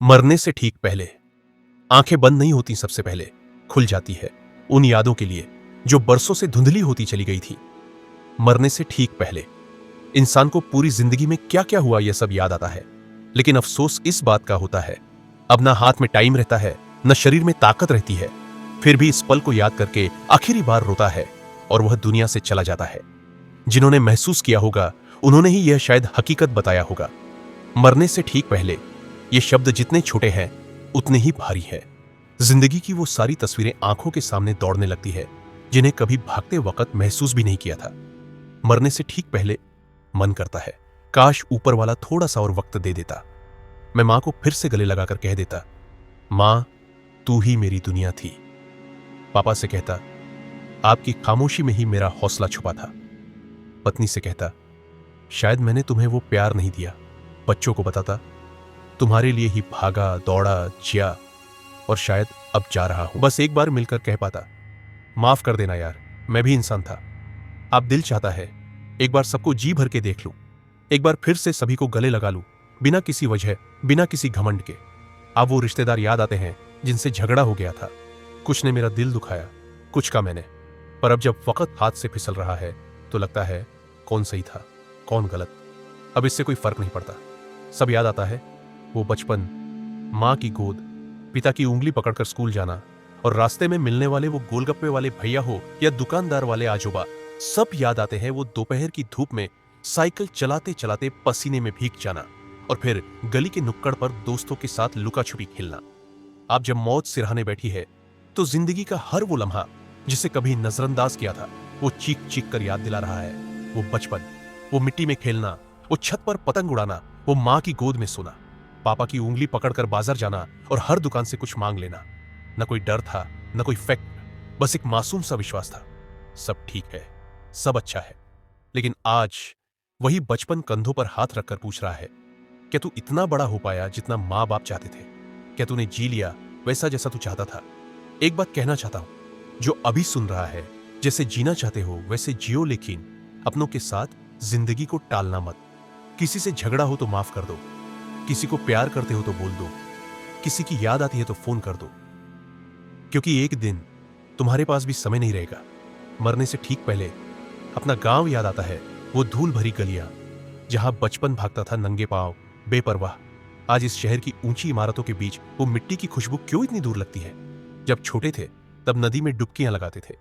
मरने से ठीक पहले आंखें बंद नहीं होती, सबसे पहले खुल जाती है उन यादों के लिए जो बरसों से धुंधली होती चली गई थी। मरने से ठीक पहले इंसान को पूरी जिंदगी में क्या क्या हुआ यह सब याद आता है, लेकिन अफसोस इस बात का होता है अब ना हाथ में टाइम रहता है, न शरीर में ताकत रहती है। फिर भी इस पल को याद करके आखिरी बार रोता है और वह दुनिया से चला जाता है। जिन्होंने महसूस किया होगा उन्होंने ही यह शायद हकीकत बताया होगा। मरने से ठीक पहले ये शब्द जितने छोटे हैं उतने ही भारी है। जिंदगी की वो सारी तस्वीरें आंखों के सामने दौड़ने लगती है जिन्हें कभी भागते वक्त महसूस भी नहीं किया था। मरने से ठीक पहले मन करता है काश ऊपर वाला थोड़ा सा और वक्त दे देता। मैं मां को फिर से गले लगाकर कह देता, मां तू ही मेरी दुनिया थी। पापा से कहता, आपकी खामोशी में ही मेरा हौसला छुपा था। पत्नी से कहता, शायद मैंने तुम्हें वो प्यार नहीं दिया। बच्चों को बताता, तुम्हारे लिए ही भागा दौड़ा जिया और शायद अब जा रहा हूं। बस एक बार मिलकर कह पाता, माफ कर देना यार, मैं भी इंसान था। आप दिल चाहता है एक बार सबको जी भर के देख लूं, एक बार फिर से सभी को गले लगा लूं, बिना किसी वजह, बिना किसी घमंड के। अब वो रिश्तेदार याद आते हैं जिनसे झगड़ा हो गया था। कुछ ने मेरा दिल दुखाया, कुछ का मैंने। पर अब जब वक्त हाथ से फिसल रहा है तो लगता है कौन सही था कौन गलत, अब इससे कोई फर्क नहीं पड़ता। सब याद आता है वो बचपन, मां की गोद, पिता की उंगली पकड़कर स्कूल जाना और रास्ते में मिलने वाले वो गोलगप्पे वाले भैया हो या दुकानदार वाले आजोबा। सब याद आते हैं वो दोपहर की धूप में साइकिल चलाते चलाते पसीने में भीग जाना और फिर गली के नुक्कड़ पर दोस्तों के साथ लुका छुपी खेलना। आप जब मौत सिरहाने बैठी है तो जिंदगी का हर वो लम्हा जिसे कभी नजरअंदाज किया था वो चीख चीख कर याद दिला रहा है। वो बचपन, वो मिट्टी में खेलना, वो छत पर पतंग उड़ाना, वो मां की गोद में सोना, पापा की उंगली पकड़कर बाजार जाना और हर दुकान से कुछ मांग लेना। न कोई डर था न कोई फैक्ट, बस एक मासूम सा विश्वास था सब ठीक है, सब अच्छा है। लेकिन आज वही बचपन कंधों पर हाथ रखकर पूछ रहा है, क्या तू इतना बड़ा हो पाया जितना मां बाप चाहते थे? क्या तूने जी लिया वैसा जैसा तू चाहता था? एक बात कहना चाहता हूं, जो अभी सुन रहा है, जैसे जीना चाहते हो वैसे जियो, लेकिन अपनों के साथ जिंदगी को टालना मत। किसी से झगड़ा हो तो माफ कर दो, किसी को प्यार करते हो तो बोल दो, किसी की याद आती है तो फोन कर दो, क्योंकि एक दिन तुम्हारे पास भी समय नहीं रहेगा। मरने से ठीक पहले अपना गांव याद आता है, वो धूल भरी गलियां जहां बचपन भागता था नंगे पांव बेपरवाह। आज इस शहर की ऊंची इमारतों के बीच वो मिट्टी की खुशबू क्यों इतनी दूर लगती है? जब छोटे थे तब नदी में डुबकियां लगाते थे,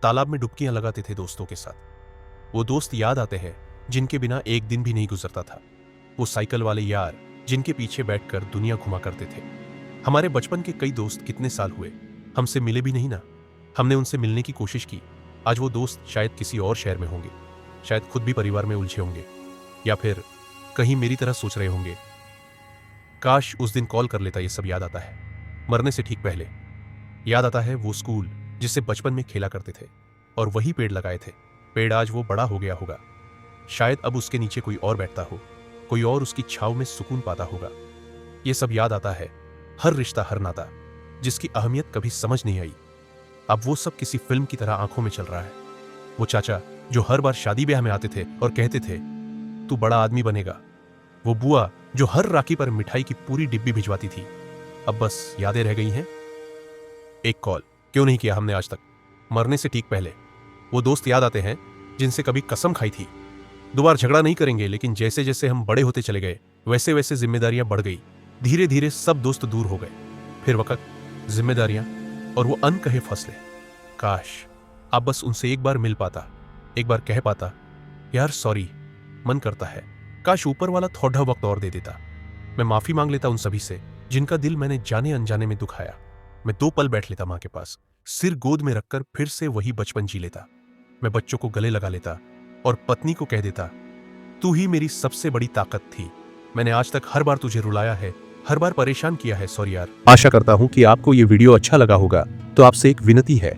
तालाब में डुबकियां लगाते थे दोस्तों के साथ। वो दोस्त याद आते हैं जिनके बिना एक दिन भी नहीं गुजरता था। वो साइकिल वाले यार जिनके पीछे बैठकर दुनिया घुमा करते थे। हमारे बचपन के कई दोस्त कितने साल हुए हमसे मिले भी नहीं ना। हमने उनसे मिलने की कोशिश की। आज वो दोस्त शायद किसी और शहर में होंगे, शायद खुद भी परिवार में उलझे होंगे, या फिर कहीं मेरी तरह सोच रहे होंगे। काश उस दिन कॉल कर लेता। ये सब याद आता है मरने से ठीक पहले। याद आता है वो स्कूल जिससे बचपन में खेला करते थे और वही पेड़ लगाए थे। पेड़ आज वो बड़ा हो गया होगा, शायद अब उसके नीचे कोई और बैठता हो, कोई और उसकी छाव में सुकून पाता होगा। ये सब याद आता है हर रिश्ता, हर नाता जिसकी अहमियत कभी समझ नहीं आई। अब वो सब किसी फिल्म की तरह आंखों में चल रहा है। वो चाचा जो हर बार शादी ब्याह में आते थे और कहते थे तू बड़ा आदमी बनेगा, वो बुआ जो हर राखी पर मिठाई की पूरी डिब्बी भिजवाती थी, अब बस यादें रह गई हैं। एक कॉल क्यों नहीं किया हमने आज तक? मरने से ठीक पहले वो दोस्त याद आते हैं जिनसे कभी कसम खाई थी दोबारा झगड़ा नहीं करेंगे, लेकिन जैसे जैसे हम बड़े होते चले गए वैसे वैसे जिम्मेदारियां बढ़ गई। धीरे धीरे सब दोस्त दूर हो गए। फिर वक्त, जिम्मेदारियां और वो अनकहे फैसले। काश अब बस उनसे एक बार मिल पाता, एक बार कह पाता, यार सॉरी। मन करता है काश ऊपर वाला थोड़ा वक्त और दे देता। मैं माफी मांग लेता उन सभी से जिनका दिल मैंने जाने अनजाने में दुखाया। मैं 2 पल बैठ लेता मां के पास, सिर गोद में रखकर फिर से वही बचपन जी लेता। मैं बच्चों को गले लगा लेता और पत्नी को कह देता, तू ही मेरी सबसे बड़ी ताकत थी। मैंने आज तक हर बार तुझे रुलाया है, हर बार परेशान किया है, सॉरी यार। आशा करता हूं कि आपको ये वीडियो अच्छा लगा होगा। तो आपसे एक विनती है,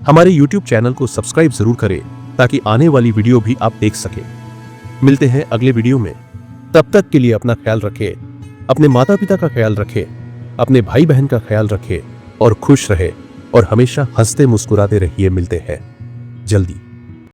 हमारे YouTube चैनल को सब्सक्राइब जरूर करें ताकि आने वाली वीडियो भी आप देख सकें। मिलते हैं अगले वीडियो में। तब तक के लिए अपना ख्याल रखें, अपने माता पिता का ख्याल रखें, अपने भाई बहन का ख्याल रखें और खुश रहे और हमेशा हंसते मुस्कुराते रहिए। मिलते हैं जल्दी।